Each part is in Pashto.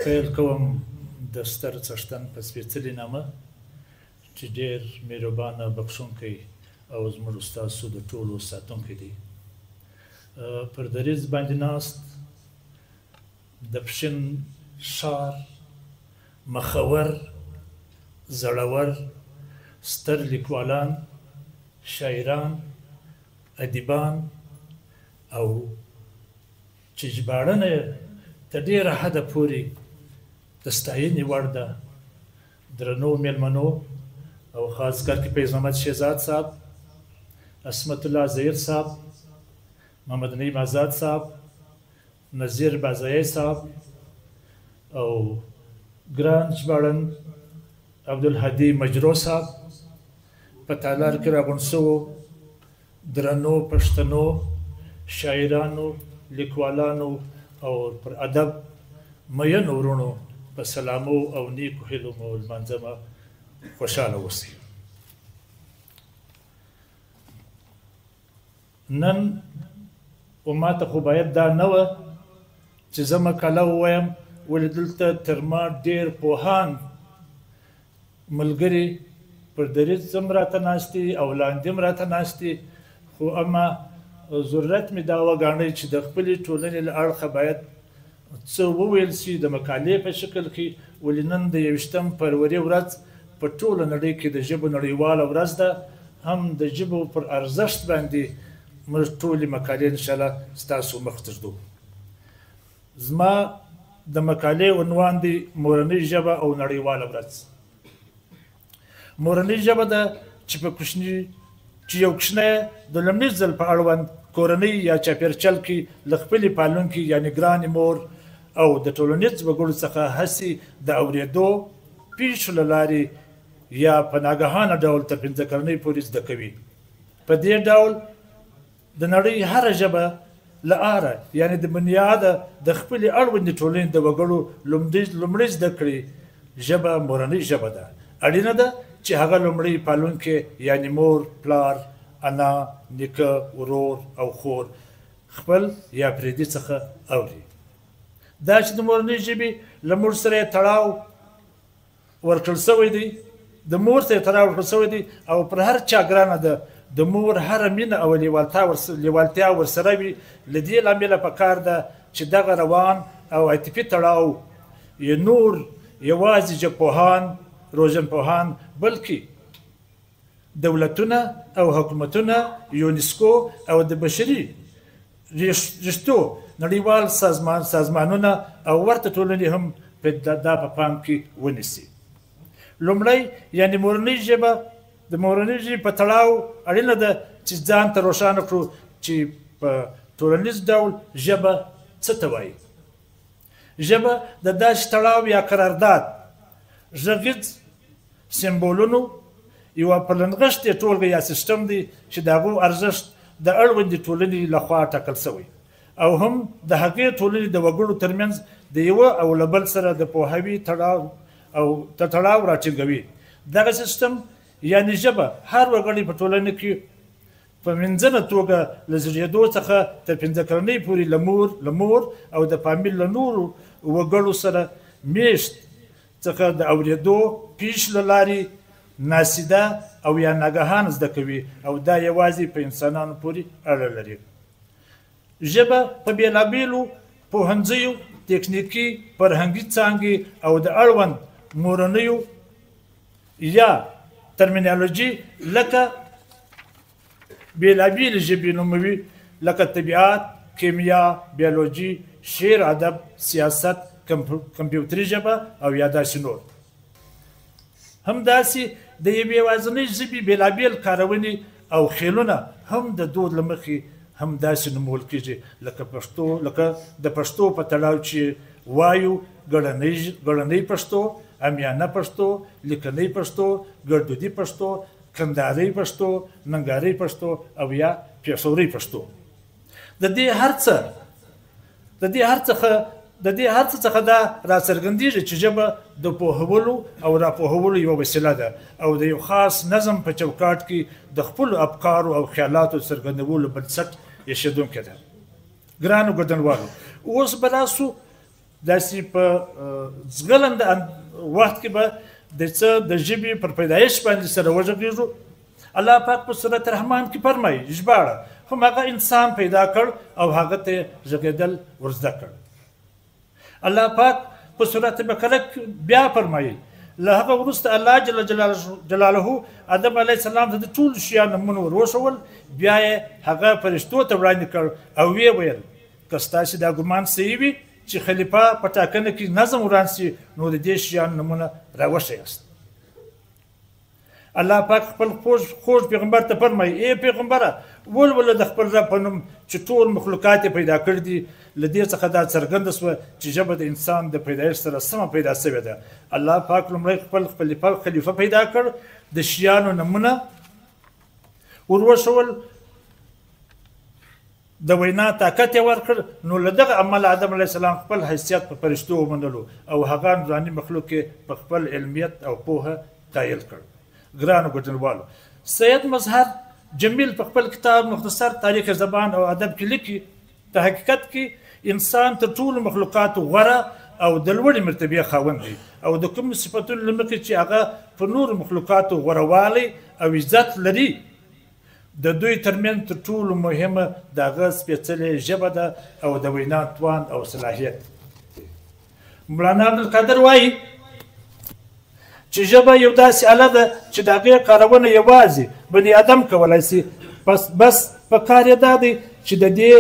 پیل کوم د ستر څښتن په سپېڅلي نامه چې ډېر مهربانه بخښونکی او زموږ ستاسو د ټولو ساتونکی دی. پر دریځ باندې ناست د پښین ښار مخور زړور ستر لیکوالان، شاعران، ادیبان او چې ژباړنه تر ډېره حده پورې د ستاینې وړ ده، درنو میلمنو او خاص کر کې فیض محمد شهزاد صاحب، عصمت الله ظهیر صاحب، محمد نعیم آزاد صاحب، نذیر بازایی صاحب او ګران ژباړن عبدالهادي مجرو صاحب، په تالار کې راغونډ شوو درنو پښتنو شاعرانو، لیکوالانو او پر ادب مینو ورونو په سلامو او نیکو هیلو مو لمانځمه. خوشحاله اوسئ. نن و ماته خو باید دا نه وه چې زه مقاله ووایم، ولې دلته تر ما ډېر پوهان ملګري پر دریځ هم راته ناست دي او لاندې هم راته ناست دي، خو اما ضرورت مې دا وګاڼئ چې د خپلې ټولنې له اړخه باید څه وویل شي د مقالې په شکل کې، ولې نن د 21 فروري ورځ په ټوله نړۍ کې د ژبو نړیواله ورځ ده. هم د ژبو پر ارزښت باندې موږ ټولې مقالې انشاءالله ستاسو مخ ته ږدو. زما د مقالې عنوان دی مورنۍ ژبه او نړیواله ورځ. مورنۍ ژبه ده چې یو کوچنی د لومړي ځل په اړوند کورنۍ یا چاپېرچل کې له خپلې پالونکي یعنې ګرانې مور او د ټولنیز وګړو څخه هسې د اورېدو پیښو له لارې یا په ناګهانه ډول تر 5 کلنۍ پورې زده کوي. په دې ډول د نړۍ هره ژبه له آره یعنې د بنیاده د خپلې اړوندې ټولنې د وګړو لومړۍ زده کړې ژبه مورنۍ ژبه ده. اړینه ده چې هغه لومړی پالونکی یعنې مور، پلار، انا، نیکه، ورور او خور خپل یا پردي څخه اوري. دا چې د مورنۍ ژبې له موږ سره یې تړاو ورکړل سوی دی، د مور سره یې تړاو ورکړل سوی دی او پر هر چا ګرانه ده د مور هره مینه او لیوالتیا ورسره وي. له دې لامله پکار ده چې دغه روان او عاطفي تړاو یې نور یوازې ژبپوهان، روزنپوهان بلکې دولتونه او حکومتونه، یونسکو او د بشري رشتو نړیوال سازمانونه او ورته ټولنې هم دا په پام کې ونیسي. لومړی یعنې مورنۍ ژبه د مورنۍ ژبې په تړاو اړینه ده چې ځان ته روښانه کړو چې په ټولنیز ډول ژبه څه ته وایي. ژبه د داسې تړاو یا قرارداد، غږیز سمبولونو یوه پرلنغښتې ټولګه یا سیستم دی چې د هغو ارزښت د اړوندې ټولنې لخوا ټاکل سوی او هم د هغې ټولنې د وګړو ترمنځ د یوه او له بل سره د پوهاوي تړاو راټینګوي. دغه سیستم یعنې ژبه هر وګړی په ټولنه کې په منځنه توګه له زېږېدو څخه تر 5 کلنۍ پورې له مور او د فامیل له نورو وګړو سره میشت څخه د اورېدو پیښ له لارې ناسیده او یا ناګهانه زده کوي او دا یوازې په انسانانو پورې اړه لري. ژبه په بېلابېلو پوهنځیو، تکنیکي، فرهنګي څانګې او د اړوند مورنیو یا ترمینالوژي لکه بېلابېلې ژبې نوموي لکه طبیعت، کیمیا، بیولوژي، شعر، ادب، سیاست، کمپیوټري ژبه او یا داسې نور. همداسې د یوې یوازینۍ ژبې بېلابېل کارونې او خیلونه هم د دود له مخې همداسې نومول کېږي لکه د پښتو په تړاو چې وایو ګړنۍ پښتو، امیانه پښتو، لیکنۍ پښتو، ګړدودي پښتو، کندهارۍ پښتو، ننګرهارۍ پښتو او یا پېښورۍ پښتو. د دې هر څه څخه دا راڅرګندېږي چې ژبه د پوهولو او راپوهولو یوه وسیله ده او د یو خاص نظم په چوکاټ کې د خپلو افکارو او خیالاتو څرګندولو بنسټ ایښودونکې ده. ګرانو ګډونوالو، اوس به تاسو داسې په ځغلنده وخت کې به د څه د ژبې پر پیدایش باندې سره وغږېږو. الله پاک په سورت رحمان کې فرمایي ژباړه هماغه انسان پیدا کړ او هغه ته غږېدل ورزده کړ. الله پاک په سورت بقره کې بیا فرمایي له هغه وروسته الله جل جلاله آدم علیه السلام ته د ټولو شیانو نومونه ور وښول، بیا یې هغه فرشتو ته وړاندې کړ او ویې ویل که ستاسې دا ګمان صحیح وي چې خلیفه په ټاکنه کې نظم وران سي نو د دې شیانو نومونه راوښیاست. الله پاک خپل خوږ پیغمبر ته فرمایي ای پیغمبره ولوله د خپل رب په نوم چې ټول مخلوقات یې پیدا کړي دي. له دې څخه دا څرګنده شوه چې ژبه د انسان د پیدایښت سره سمه پیدا شوې ده. الله پاک لومړی خپل خلیفه پیدا کړ، د شیانو نومونه ور وښول، د وینا طاقت یې ورکړ. نو له دغه عمله آدم علیه السلام خپل حیثیت په فرشتو ومنلو او هغه نوراني مخلوق یې په خپل علمیت او پوهه قایل کړ. ګرانو ګډونوالو، سید مظهر جمیل په خپل کتاب مختصر تاریخ زبان او ادب کې لیکي په حقیقت کې انسان تر ټولو مخلوقاتو غوره او د لوړې مرتبې خاوند دی او د کومو صفتونو له مخې چې هغه په نورو مخلوقاتو غورهوالی او عزت لري، د دوی ترمنځ تر ټولو مهمه د هغه سپېڅلې ژبه ده او د وینا توان او صلاحیت. مولانا عبدالقادر وایي چې ژبه یو داسې آله ده چې د هغې کارونه یوازې بني ادم کولی شي، بس په کار یې دا دی چې د دې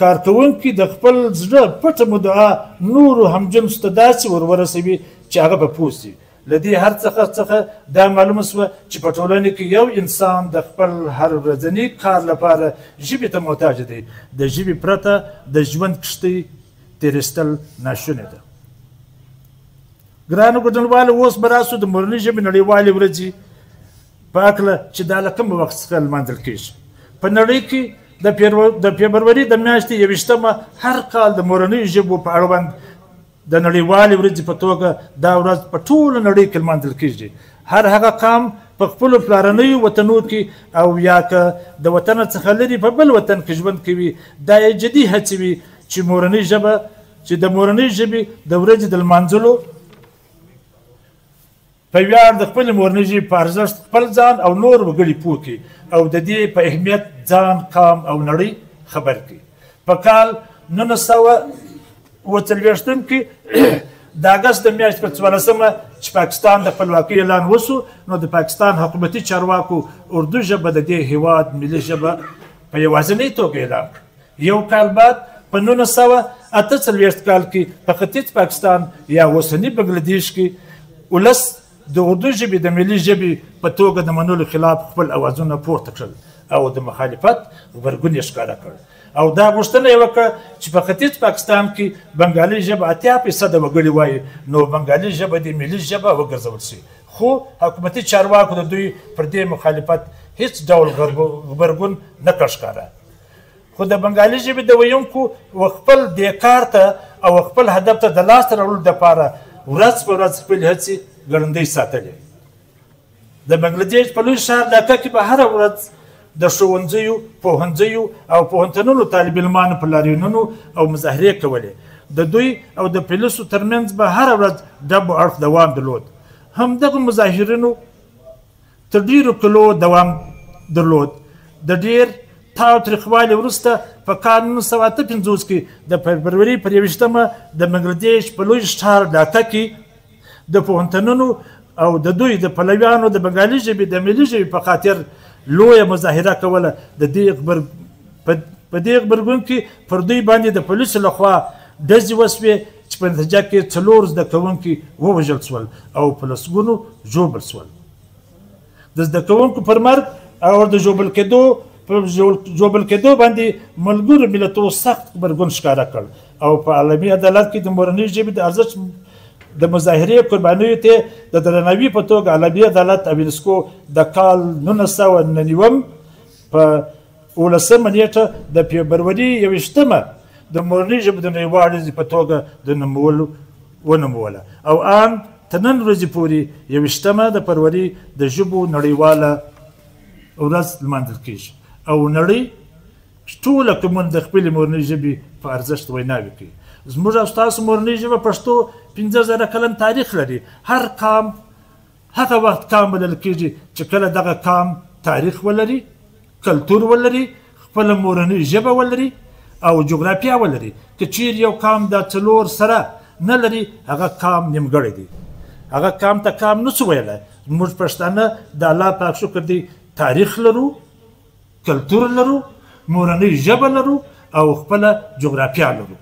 کارکوونکي د خپل زړه پټه مدعا نورو همجنسو ته داسې ورورسوي چې هغه به پوه شي. له دې هر څخه دا معلومه شوه چې په ټولنه کې یو انسان د خپل هر ورځني کار لپاره ژبې ته محتاج دی. د ژبې پرته د ژوند کښتۍ تېرېستل ناشونې ده. ګرانو ګډونوالو، اوس به راسو د مورنۍ ژبې نړیوالې ورځې په هکله چې دا له کوم وخت څخه لمانځل کېږي. په نړۍ کې د فبروري د میاشتې 21مه هر کال د مورنۍ ژبو په اړوند د نړیوالې ورځې په توګه دا ورځ په ټوله نړۍ کې لمانځل کېږي. هر هغه قام په خپلو پلارنیو وطنو کې او یا که د وطن څخه لرې په بل وطن کې ژوند کوي، دا یې جدي هڅوي چې د مورنۍ ژبې د ورځې د لمانځلو په ویاړ د خپلې مورنۍ ژبې په ارزښت خپل ځان او نور وګړي پوه کړي او د دې په اهمیت ځان، قام او نړۍ خبر کړي. په کال 1940 کې د اګست د میاشتې په 14مه چې پاکستان د خپلواکۍ اعلان وشو، نو د پاکستان حکومتي چارواکو اردو ژبه د دې هیواد ملي ژبه په یوازینۍ توګه اعلان کړه. یو کال بعد په 1948 کال کې په ختیځ پاکستان یا اوسني بنګلادیش کې ولس د اردو ژبې د ملي ژبې په توګه د منلو خلاف خپل اوازونه پورته کړل او د مخالفت غبرګون یې ښکاره کړ او دا غوښتنه یې وکړه چې په ختیځ پاکستان کې بنګالي ژبه 80% وګړي وایي، نو بنګالي ژبه د ملي ژبه وګرځول شي. خو حکومتي چارواکو د دوی پر دې مخالفت هیڅ ډول غبرګون نه کړ ښکاره. خو د بنګالي ژبې د ویونکو خپل دې کار ته او خپل هدف ته د لاسته راوړلو دپاره ورځ په ورځ خپلې هڅې ګړندۍ ساتلې. د بنګلادیش په لوی ښار ډاکا کې به هره ورځ د ښوونځیو، پوهنځیو او پوهنتونونو طالب علمانو په لاریونونو او مظاهرې کولې. د دوی او د پولیسو ترمنځ به هره ورځ ډب اړخ دوام درلود. همدغه مظاهرینو تر ډېرو کلو دوام درلود. د ډېر تاو تریخوالي وروسته په کال 1958 کې د فبروري پر 21مه د بنګلادیش په لوی ښار ډاکا کې د پوهنتونونو او د دوی د پلویانو د بنګالي ژبې د ملي ژبې په خاطر لویه مظاهره کوله. په دې غبرګون کې پر دوی باندې د پولیسو لخوا ډزې وسوې چې په نتیجه کې 4 زده کوونکي ووژل شول او په لسګونو ژوبل شول. د زده کوونکو پر مرګ او د ژوبل کېدو باندې ملګرو ملتونو سخت غبرګون ښکاره کړ او په عالمي عدالت کې د مورنۍ ژبې د ارزښت د مظاهرې قربانیو ته د درناوي په توګه عالمي عدالت او یونسکو د کال 1999 په 18مه نیټه د فبروري 21مه د مورنۍ ژبې د نړیوالې ورځې په توګه ونوموله او ان تر نن ورځې پورې 21مه د فبروري د ژبو نړیواله ورځ لمانځل کېږي او نړۍ ټوله قومونه د خپلې مورنۍ ژبې په ارزښت ویناوې کوي. زموږ او ستاسو مورنۍ ژبه پښتو 15,000 کلن تاریخ لري. هر قام هغه وخت قام بلل کېږي چې کله دغه قام تاریخ ولري، کلتور ولري، خپله مورنۍ ژبه ولري او جغرافیه ولري. که چیرې یو قام دا څلور سره نه لري هغه قام نیمګړی دی، هغه قام ته قام نه شو ویلی. موږ پښتانه د الله پاک شکر دی تاریخ لرو، کلتور لرو، مورنۍ ژبه لرو او خپله جغرافیه لرو.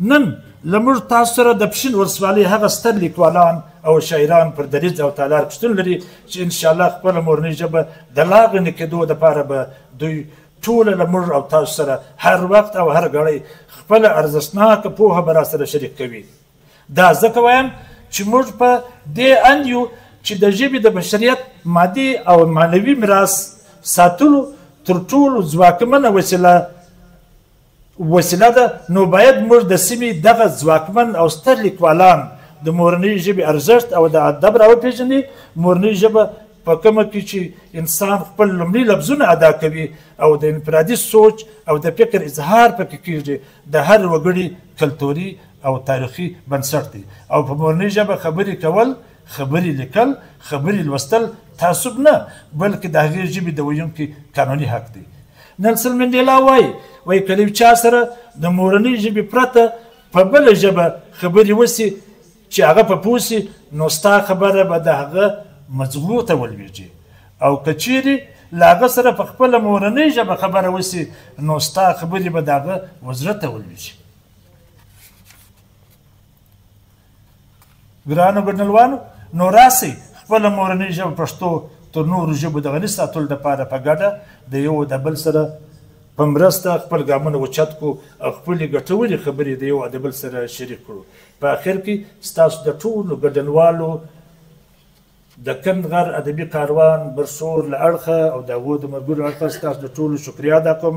نن له موږ تاسو سره د پښین ولسوالۍ هغه ستر لیکوالان او شاعران پر دریځ او تالار کې شتون لري چې انشاءالله خپله مورنۍ ژبه د لا غني کېدو دپاره به دوی ټوله له موږ او تاسو سره هر وخت او هر ګړی خپله ارزښتناکه پوهه به راسره شریک کوي. دا ځکه وایم چې موږ په دې اند یو چې د ژبې د بشریت مادي او معنوي میراث ساتلو تر ټولو ځواکمنه وسیله ده. نو باید موږ د سیمې دغه ځواکمن او ستر لیکوالان د مورنۍ ژبې ارزښت او د ادب راوپېژني. مورنۍ ژبه په کومه کې چې انسان خپل لومړي لفظونه ادا کوي او د انفرادي سوچ او د فکر اظهار پکې کېږي، د هر وګړي کلتوري او تاریخي بنسټ دی. او په مورنۍ ژبه خبرې کول، خبرې لیکل، خبرې لوستل تعصب نه بلکې د هغې ژبې د ویونکي قانوني حق دی. نلسن منډیلا وایي که له چا سره د مورنۍ ژبې پرته په بله ژبه خبرې وسي چې هغه په پوه سي نو ستا خبره به د هغه مزغو ته ولویږي، او که چیرې له هغه سره په خپله مورنۍ ژبه خبره وسي نو ستا خبرې به د هغه وزړه ته ولویږي. ګرانو ګډنلوانو، نو راسئ خپله مورنۍ ژبه پښتو تر نورو ژبو د غني ساتلو دپاره په ګډه د یو د بل سره په مرسته خپل ګامونه اوچت کړو او خپلې ګټورې خبرې د یو د بل سره شریک کړو. په اخر کې ستاسو د ټولو ګډنوالو د کندغر ادبي کاروان برسور له اړخه او د هغو د ملګرو اړخه ستاسو د ټولو شکریه ادا کوم.